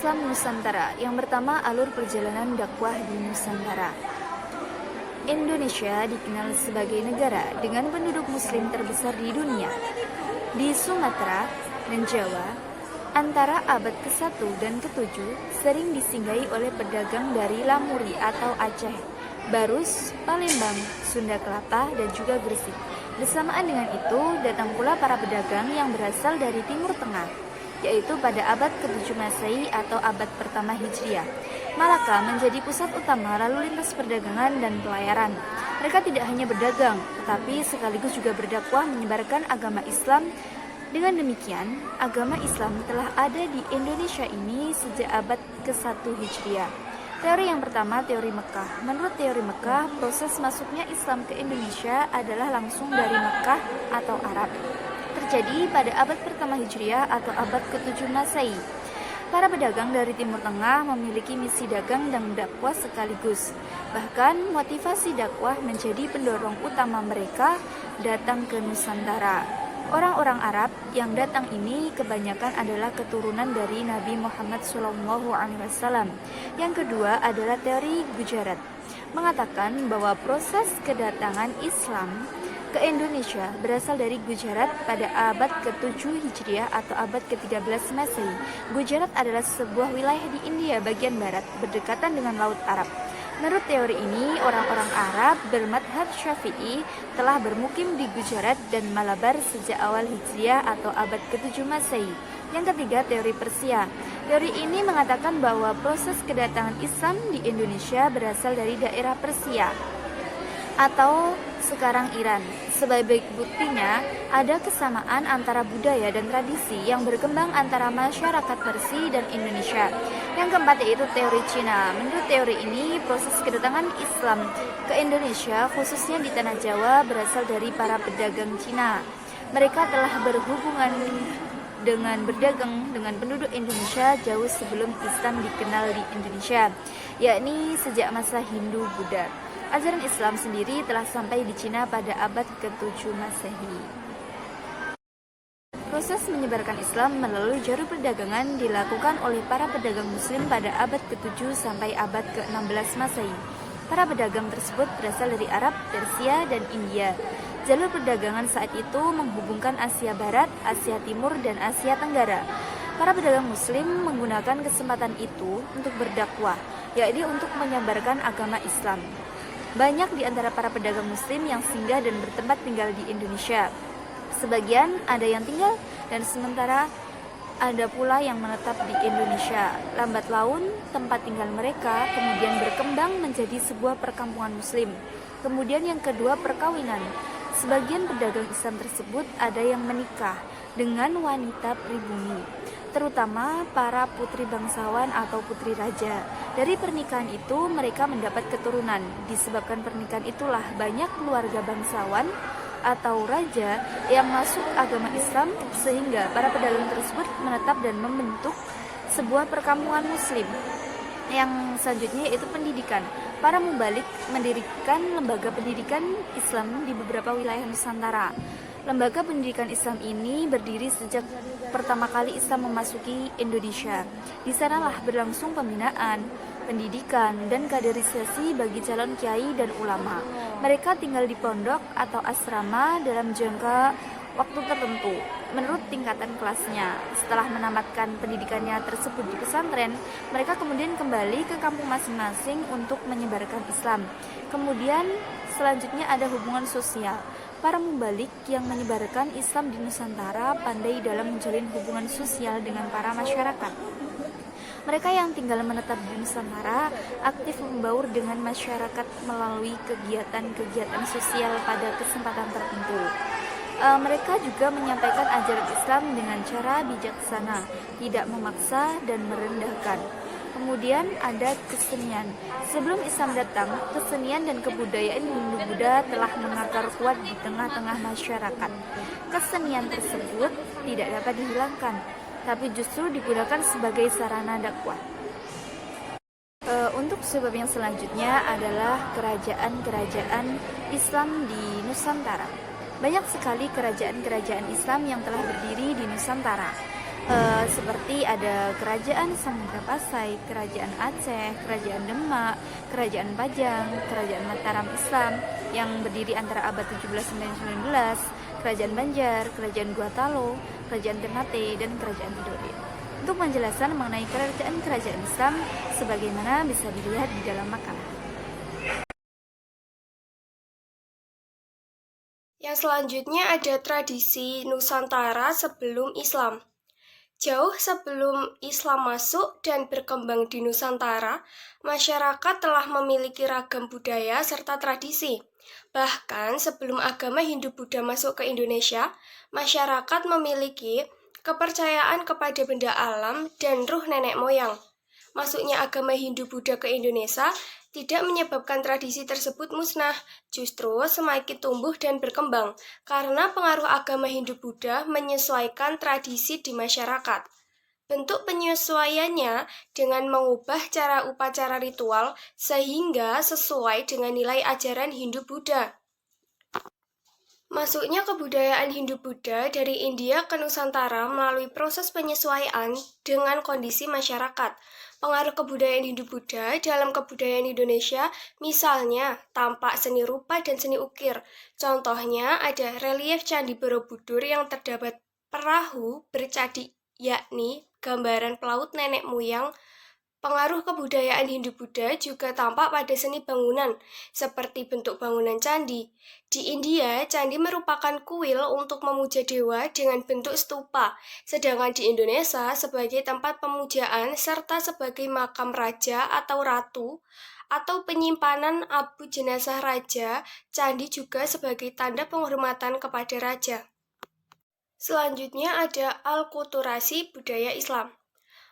Islam Nusantara. Yang pertama, alur perjalanan dakwah di Nusantara. Indonesia dikenal sebagai negara dengan penduduk muslim terbesar di dunia. Di Sumatera dan Jawa, antara abad ke-1 dan ke-7 sering disinggahi oleh pedagang dari Lamuri atau Aceh, Barus, Palembang, Sunda Kelapa, dan juga Gresik. Bersamaan dengan itu, datang pula para pedagang yang berasal dari Timur Tengah, yaitu pada abad ke-7 Masehi atau abad pertama Hijriah. Malaka menjadi pusat utama lalu lintas perdagangan dan pelayaran. Mereka tidak hanya berdagang, tetapi sekaligus juga berdakwah menyebarkan agama Islam. Dengan demikian, agama Islam telah ada di Indonesia ini sejak abad ke-1 Hijriah. Teori yang pertama, teori Mekah. Menurut teori Mekah, proses masuknya Islam ke Indonesia adalah langsung dari Mekah atau Arab. Terjadi pada abad pertama Hijriah atau abad ke-7 Masehi. Para pedagang dari Timur Tengah memiliki misi dagang dan dakwah sekaligus. Bahkan motivasi dakwah menjadi pendorong utama mereka datang ke Nusantara. Orang-orang Arab yang datang ini kebanyakan adalah keturunan dari Nabi Muhammad SAW. Yang kedua adalah teori Gujarat, mengatakan bahwa proses kedatangan Islam ke Indonesia berasal dari Gujarat pada abad ke-7 Hijriah atau abad ke-13 Masehi. Gujarat adalah sebuah wilayah di India bagian barat, berdekatan dengan Laut Arab. Menurut teori ini, orang-orang Arab bermadhab Syafi'i telah bermukim di Gujarat dan Malabar sejak awal Hijriah atau abad ke-7 Masehi. Yang ketiga, teori Persia. Teori ini mengatakan bahwa proses kedatangan Islam di Indonesia berasal dari daerah Persia atau sekarang Iran. Sebagai buktinya, ada kesamaan antara budaya dan tradisi yang berkembang antara masyarakat Persia dan Indonesia. Yang keempat yaitu teori Cina. Menurut teori ini, proses kedatangan Islam ke Indonesia, khususnya di Tanah Jawa, berasal dari para pedagang Cina. Mereka telah berhubungan dengan berdagang dengan penduduk Indonesia jauh sebelum Islam dikenal di Indonesia, yakni sejak masa Hindu-Buddha. Ajaran Islam sendiri telah sampai di Cina pada abad ke-7 Masehi. Proses menyebarkan Islam melalui jalur perdagangan dilakukan oleh para pedagang muslim pada abad ke-7 sampai abad ke-16 Masehi. Para pedagang tersebut berasal dari Arab, Persia, dan India. Jalur perdagangan saat itu menghubungkan Asia Barat, Asia Timur, dan Asia Tenggara. Para pedagang muslim menggunakan kesempatan itu untuk berdakwah, yakni untuk menyebarkan agama Islam. Banyak di antara para pedagang muslim yang singgah dan bertempat tinggal di Indonesia. Sebagian ada yang tinggal dan sementara ada pula yang menetap di Indonesia. Lambat laun, tempat tinggal mereka kemudian berkembang menjadi sebuah perkampungan muslim. Kemudian yang kedua, perkawinan. Sebagian pedagang Islam tersebut ada yang menikah dengan wanita pribumi, terutama para putri bangsawan atau putri raja. Dari pernikahan itu mereka mendapat keturunan. Disebabkan pernikahan itulah banyak keluarga bangsawan atau raja yang masuk agama Islam, sehingga para pedagang tersebut menetap dan membentuk sebuah perkampungan muslim. Yang selanjutnya yaitu pendidikan. Para mubalik mendirikan lembaga pendidikan Islam di beberapa wilayah Nusantara. Lembaga pendidikan Islam ini berdiri sejak pertama kali Islam memasuki Indonesia. Di sanalah berlangsung pembinaan, pendidikan, dan kaderisasi bagi calon kiai dan ulama. Mereka tinggal di pondok atau asrama dalam jangka waktu tertentu, menurut tingkatan kelasnya. Setelah menamatkan pendidikannya tersebut di pesantren, mereka kemudian kembali ke kampung masing-masing untuk menyebarkan Islam. Kemudian selanjutnya ada hubungan sosial. Para mubalik yang menyebarkan Islam di Nusantara pandai dalam menjalin hubungan sosial dengan para masyarakat. Mereka yang tinggal menetap di Nusantara aktif membaur dengan masyarakat melalui kegiatan-kegiatan sosial pada kesempatan tertentu. Mereka juga menyampaikan ajaran Islam dengan cara bijaksana, tidak memaksa dan merendahkan. Kemudian ada kesenian. Sebelum Islam datang, kesenian dan kebudayaan Hindu-Buddha telah mengakar kuat di tengah-tengah masyarakat. Kesenian tersebut tidak dapat dihilangkan, tapi justru digunakan sebagai sarana dakwah. Untuk sebab yang selanjutnya adalah kerajaan-kerajaan Islam di Nusantara. Banyak sekali kerajaan-kerajaan Islam yang telah berdiri di Nusantara. seperti ada Kerajaan Samudra Pasai, Kerajaan Aceh, Kerajaan Demak, Kerajaan Pajang, Kerajaan Mataram Islam yang berdiri antara abad 17 sampai 19, Kerajaan Banjar, Kerajaan Guatalo, Kerajaan Ternate, dan Kerajaan Tidore. Untuk penjelasan mengenai kerajaan-kerajaan Islam sebagaimana bisa dilihat di dalam makalah. Yang selanjutnya ada tradisi Nusantara sebelum Islam. Jauh sebelum Islam masuk dan berkembang di Nusantara, masyarakat telah memiliki ragam budaya serta tradisi. Bahkan sebelum agama Hindu-Buddha masuk ke Indonesia, masyarakat memiliki kepercayaan kepada benda alam dan ruh nenek moyang. Masuknya agama Hindu-Buddha ke Indonesia tidak menyebabkan tradisi tersebut musnah, justru semakin tumbuh dan berkembang karena pengaruh agama Hindu-Buddha menyesuaikan tradisi di masyarakat. Bentuk penyesuaiannya dengan mengubah cara upacara ritual sehingga sesuai dengan nilai ajaran Hindu-Buddha. Masuknya kebudayaan Hindu-Buddha dari India ke Nusantara melalui proses penyesuaian dengan kondisi masyarakat. Pengaruh kebudayaan Hindu-Buddha dalam kebudayaan Indonesia misalnya tampak seni rupa dan seni ukir. Contohnya ada relief Candi Borobudur yang terdapat perahu bercadi, yakni gambaran pelaut nenek moyang. Pengaruh kebudayaan Hindu-Buddha juga tampak pada seni bangunan, seperti bentuk bangunan candi. Di India, candi merupakan kuil untuk memuja dewa dengan bentuk stupa, sedangkan di Indonesia sebagai tempat pemujaan serta sebagai makam raja atau ratu, atau penyimpanan abu jenazah raja, candi juga sebagai tanda penghormatan kepada raja. Selanjutnya ada alkulturasi budaya Islam.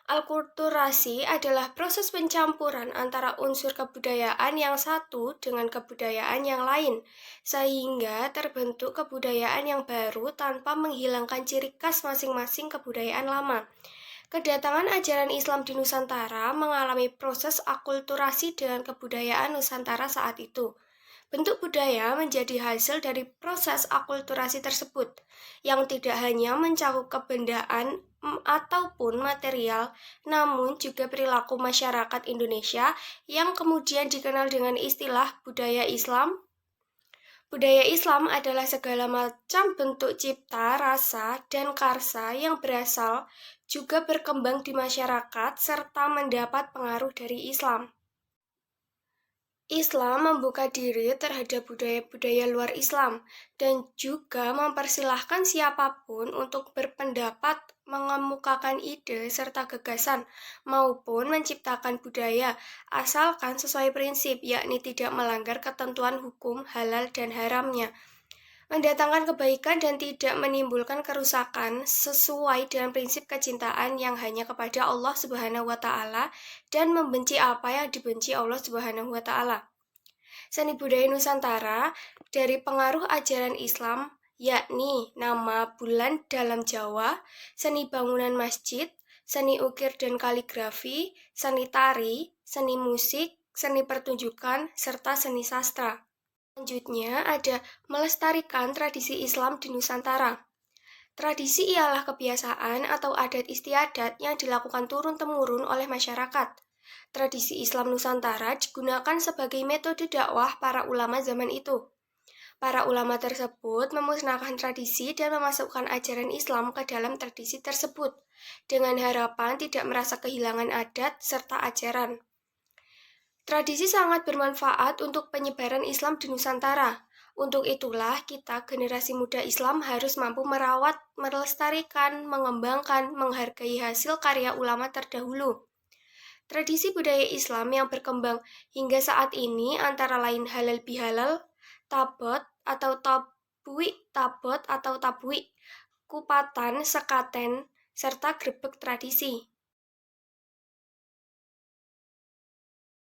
Alkulturasi adalah proses pencampuran antara unsur kebudayaan yang satu dengan kebudayaan yang lain, sehingga terbentuk kebudayaan yang baru tanpa menghilangkan ciri khas masing-masing kebudayaan lama. Kedatangan ajaran Islam di Nusantara mengalami proses akulturasi dengan kebudayaan Nusantara saat itu. Bentuk budaya menjadi hasil dari proses akulturasi tersebut, yang tidak hanya mencakup kebendaan ataupun material, namun juga perilaku masyarakat Indonesia yang kemudian dikenal dengan istilah budaya Islam. Budaya Islam adalah segala macam bentuk cipta, rasa, dan karsa yang berasal juga berkembang di masyarakat serta mendapat pengaruh dari Islam. Islam membuka diri terhadap budaya-budaya luar Islam dan juga mempersilahkan siapapun untuk berpendapat, mengemukakan ide serta gagasan maupun menciptakan budaya asalkan sesuai prinsip, yakni tidak melanggar ketentuan hukum halal dan haramnya, mendatangkan kebaikan dan tidak menimbulkan kerusakan sesuai dengan prinsip kecintaan yang hanya kepada Allah Subhanahu wa taala dan membenci apa yang dibenci Allah Subhanahu wa taala. Seni budaya Nusantara dari pengaruh ajaran Islam yakni nama bulan dalam Jawa, seni bangunan masjid, seni ukir dan kaligrafi, seni tari, seni musik, seni pertunjukan, serta seni sastra. Selanjutnya ada melestarikan tradisi Islam di Nusantara. Tradisi ialah kebiasaan atau adat istiadat yang dilakukan turun-temurun oleh masyarakat. Tradisi Islam Nusantara digunakan sebagai metode dakwah para ulama zaman itu. Para ulama tersebut memusnahkan tradisi dan memasukkan ajaran Islam ke dalam tradisi tersebut, dengan harapan tidak merasa kehilangan adat serta ajaran. Tradisi sangat bermanfaat untuk penyebaran Islam di Nusantara. Untuk itulah kita generasi muda Islam harus mampu merawat, melestarikan, mengembangkan, menghargai hasil karya ulama terdahulu. Tradisi budaya Islam yang berkembang hingga saat ini antara lain halal bihalal, tabot atau tabui, kupatan, sekaten, serta grebek tradisi.